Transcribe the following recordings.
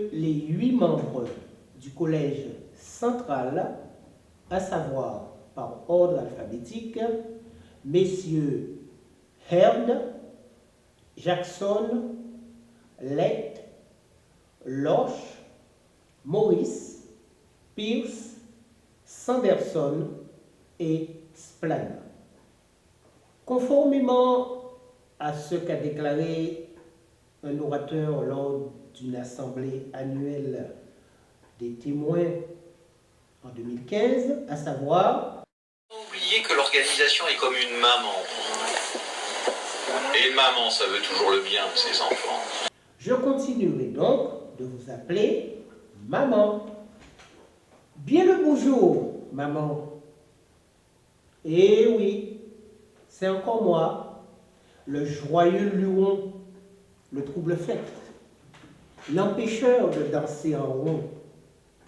que les 8 membres du collège central, à savoir par ordre alphabétique, messieurs Heard, Jackson, Lett, Loche, Morris, Pierce, Sanderson et Splan. Conformément à ce qu'a déclaré un orateur lors d'une assemblée annuelle des témoins en 2015, à savoir... Oubliez que l'organisation est comme une maman. Et une maman, ça veut toujours le bien de ses enfants. Je continuerai donc de vous appeler maman. Bien le bonjour, maman. Eh oui, c'est encore moi, le joyeux luron, le trouble-fête, l'empêcheur de danser en rond,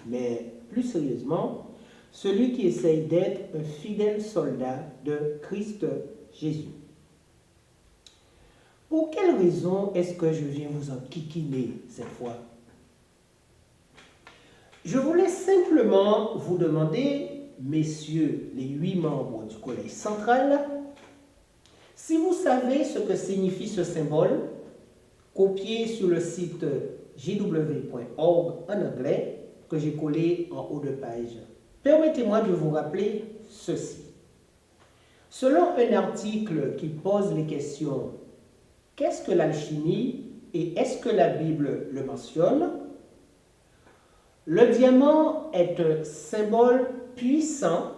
mais plus sérieusement, celui qui essaye d'être un fidèle soldat de Christ Jésus. Pour quelle raison est-ce que je viens vous enquiquiner cette fois? Je voulais simplement vous demander, messieurs les 8 membres du collège central, si vous savez ce que signifie ce symbole, copié sur le site jw.org en anglais, que j'ai collé en haut de page. Permettez-moi de vous rappeler ceci. Selon un article qui pose les questions « Qu'est-ce que l'alchimie et est-ce que la Bible le mentionne ?», le diamant est un symbole puissant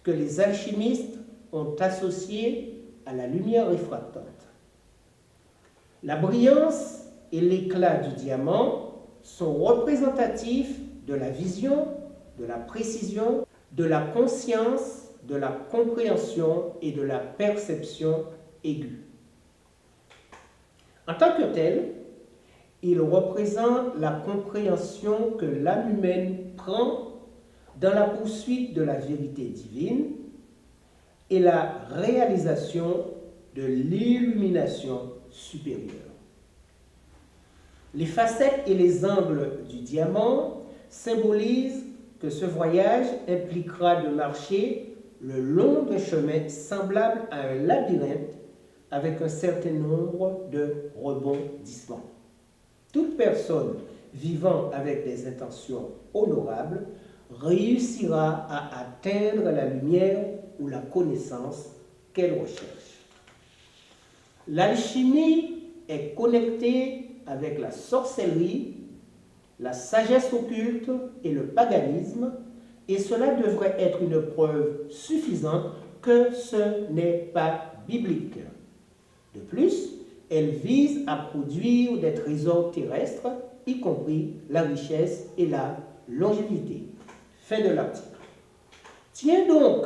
que les alchimistes ont associé à la lumière réfractante. La brillance et l'éclat du diamant sont représentatifs de la vision, de la précision, de la conscience, de la compréhension et de la perception aiguë. En tant que tel, il représente la compréhension que l'âme humaine prend dans la poursuite de la vérité divine et la réalisation de l'illumination supérieure. Les facettes et les angles du diamant symbolisent que ce voyage impliquera de marcher le long d'un chemin semblable à un labyrinthe avec un certain nombre de rebondissements. Toute personne vivant avec des intentions honorables réussira à atteindre la lumière ou la connaissance qu'elle recherche. L'alchimie est connectée avec la sorcellerie, la sagesse occulte et le paganisme, et cela devrait être une preuve suffisante que ce n'est pas biblique. De plus, elle vise à produire des trésors terrestres, y compris la richesse et la longévité. Fin de l'article. Tiens donc,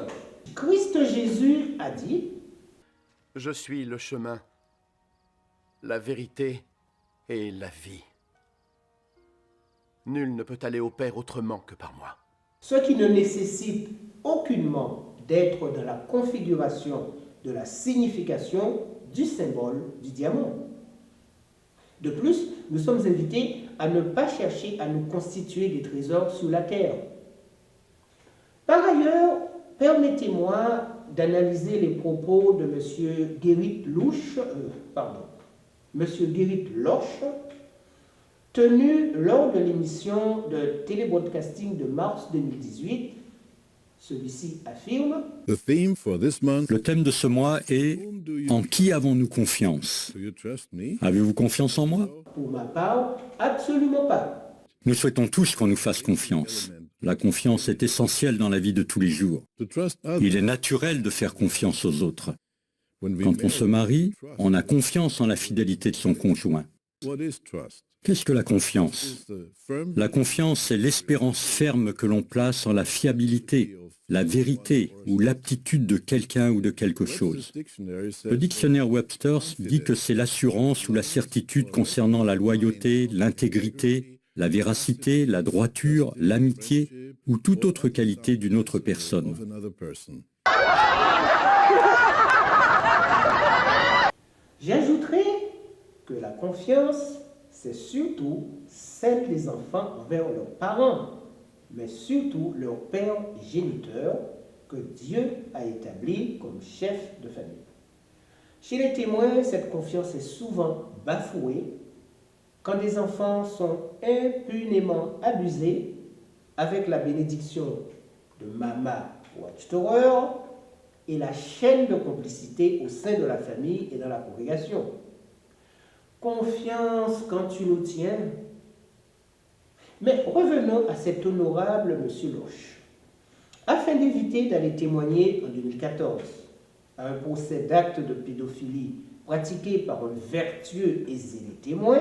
Christ Jésus a dit « Je suis le chemin, la vérité et la vie. Nul ne peut aller au Père autrement que par moi. » Ce qui ne nécessite aucunement d'être dans la configuration de la signification du symbole du diamant. De plus, nous sommes invités à ne pas chercher à nous constituer des trésors sous la terre. Par ailleurs, permettez-moi d'analyser les propos de M. Gerrit Loche, tenu lors de l'émission de télébroadcasting de mars 2018. Celui-ci affirme « Le thème de ce mois est « En qui avons-nous confiance ?» Avez-vous confiance en moi? Pour ma part, absolument pas. Nous souhaitons tous qu'on nous fasse confiance. La confiance est essentielle dans la vie de tous les jours. Il est naturel de faire confiance aux autres. Quand on se marie, on a confiance en la fidélité de son conjoint. Qu'est-ce que la confiance? La confiance, c'est l'espérance ferme que l'on place en la fiabilité, la vérité ou l'aptitude de quelqu'un ou de quelque chose. Le dictionnaire Webster dit que c'est l'assurance ou la certitude concernant la loyauté, l'intégrité, la véracité, la droiture, l'amitié ou toute autre qualité d'une autre personne. J'ajouterai que la confiance, c'est surtout celle des enfants envers leurs parents, mais surtout leur père géniteur que Dieu a établi comme chef de famille. Chez les témoins, cette confiance est souvent bafouée quand des enfants sont impunément abusés avec la bénédiction de Mama Watchtower et la chaîne de complicité au sein de la famille et dans la congrégation. Confiance quand tu nous tiens. Mais revenons à cet honorable monsieur Loche. Afin d'éviter d'aller témoigner en 2014 à un procès d'acte de pédophilie pratiqué par un vertueux et zélé témoin,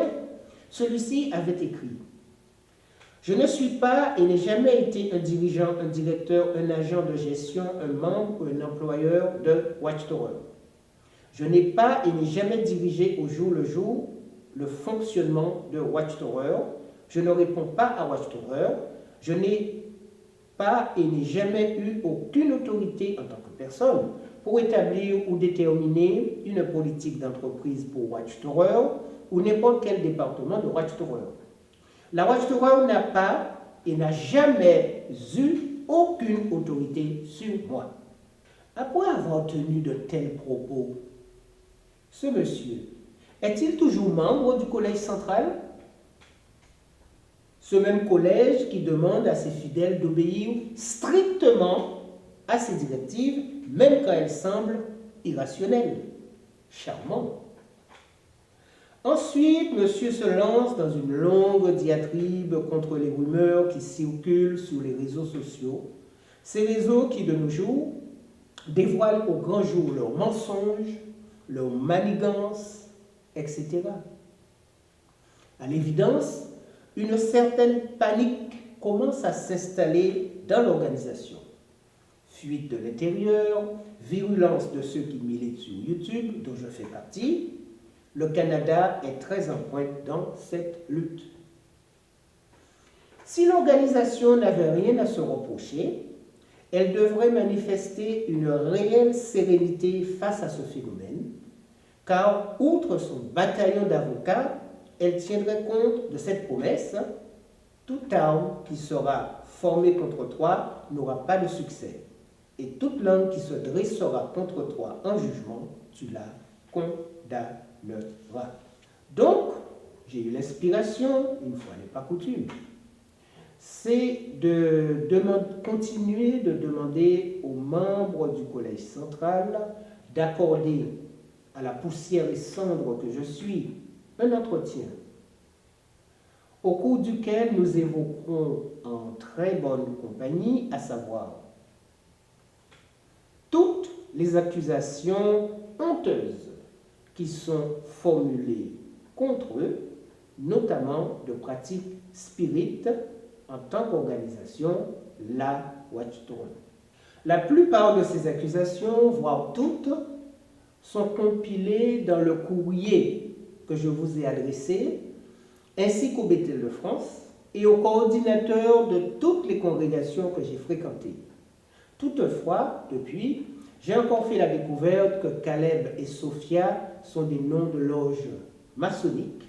celui-ci avait écrit « Je ne suis pas et n'ai jamais été un dirigeant, un directeur, un agent de gestion, un membre ou un employeur de Watchtower. Je n'ai pas et n'ai jamais dirigé au jour le jour le fonctionnement de Watchtower. Je ne réponds pas à Watchtower. Je n'ai pas et n'ai jamais eu aucune autorité en tant que personne pour établir ou déterminer une politique d'entreprise pour Watchtower ou n'importe quel département de Watchtower. La Watchtower n'a pas et n'a jamais eu aucune autorité sur moi. » Après avoir tenu de tels propos, ce monsieur est-il toujours membre du collège central? Ce même collège qui demande à ses fidèles d'obéir strictement à ses directives, même quand elles semblent irrationnelles. Charmant. Ensuite, monsieur se lance dans une longue diatribe contre les rumeurs qui circulent sur les réseaux sociaux, ces réseaux qui, de nos jours, dévoilent au grand jour leurs mensonges, leurs manigances, etc. À l'évidence, une certaine panique commence à s'installer dans l'organisation. Fuite de l'intérieur, virulence de ceux qui militent sur YouTube, dont je fais partie, le Canada est très en pointe dans cette lutte. Si l'organisation n'avait rien à se reprocher, elle devrait manifester une réelle sérénité face à ce phénomène, car outre son bataillon d'avocats, elle tiendrait compte de cette promesse: toute arme qui sera formée contre toi n'aura pas de succès, et toute langue qui se dressera contre toi en jugement, tu la condamneras. Donc, j'ai eu l'inspiration, une fois n'est pas coutume, c'est de continuer de demander aux membres du Collège central d'accorder à la poussière et cendre que je suis un entretien au cours duquel nous évoquerons en très bonne compagnie, à savoir toutes les accusations honteuses qui sont formulées contre eux, notamment de pratiques spirites en tant qu'organisation, la Watchtower. La plupart de ces accusations, voire toutes, sont compilées dans le courrier que je vous ai adressé, ainsi qu'au Bethel de France et au coordinateur de toutes les congrégations que j'ai fréquentées. Toutefois, depuis, j'ai encore fait la découverte que Caleb et Sophia sont des noms de loges maçonniques,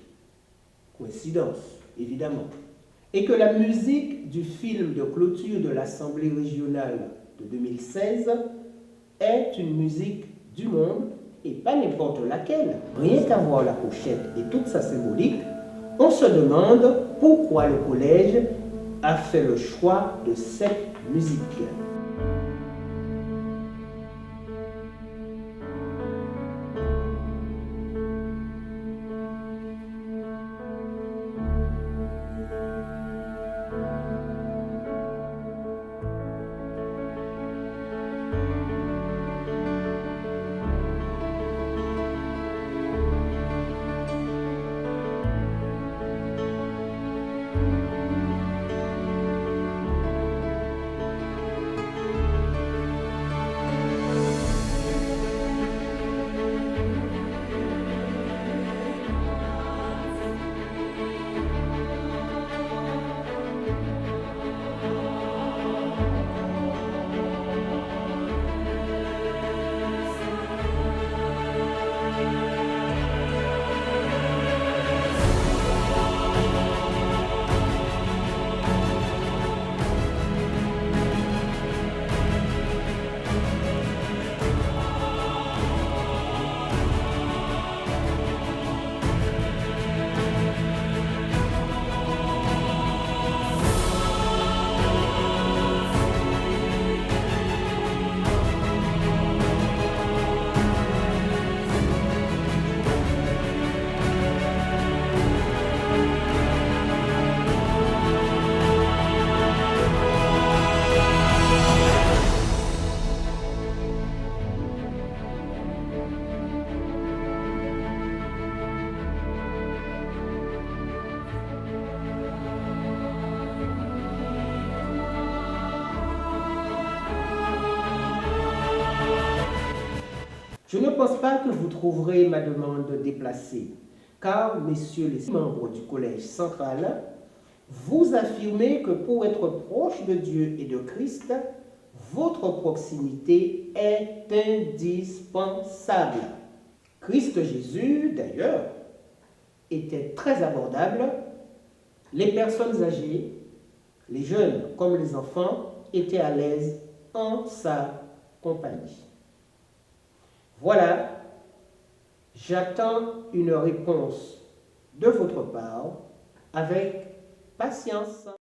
coïncidence évidemment, et que la musique du film de clôture de l'Assemblée régionale de 2016 est une musique du monde et pas n'importe laquelle. Rien qu'à voir la pochette et toute sa symbolique, on se demande pourquoi le collège a fait le choix de cette musique. pense pas que vous trouverez ma demande déplacée, car, messieurs les membres du Collège central, vous affirmez que pour être proche de Dieu et de Christ, votre proximité est indispensable. Christ Jésus, d'ailleurs, était très abordable. Les personnes âgées, les jeunes comme les enfants, étaient à l'aise en sa compagnie. Voilà, j'attends une réponse de votre part avec patience.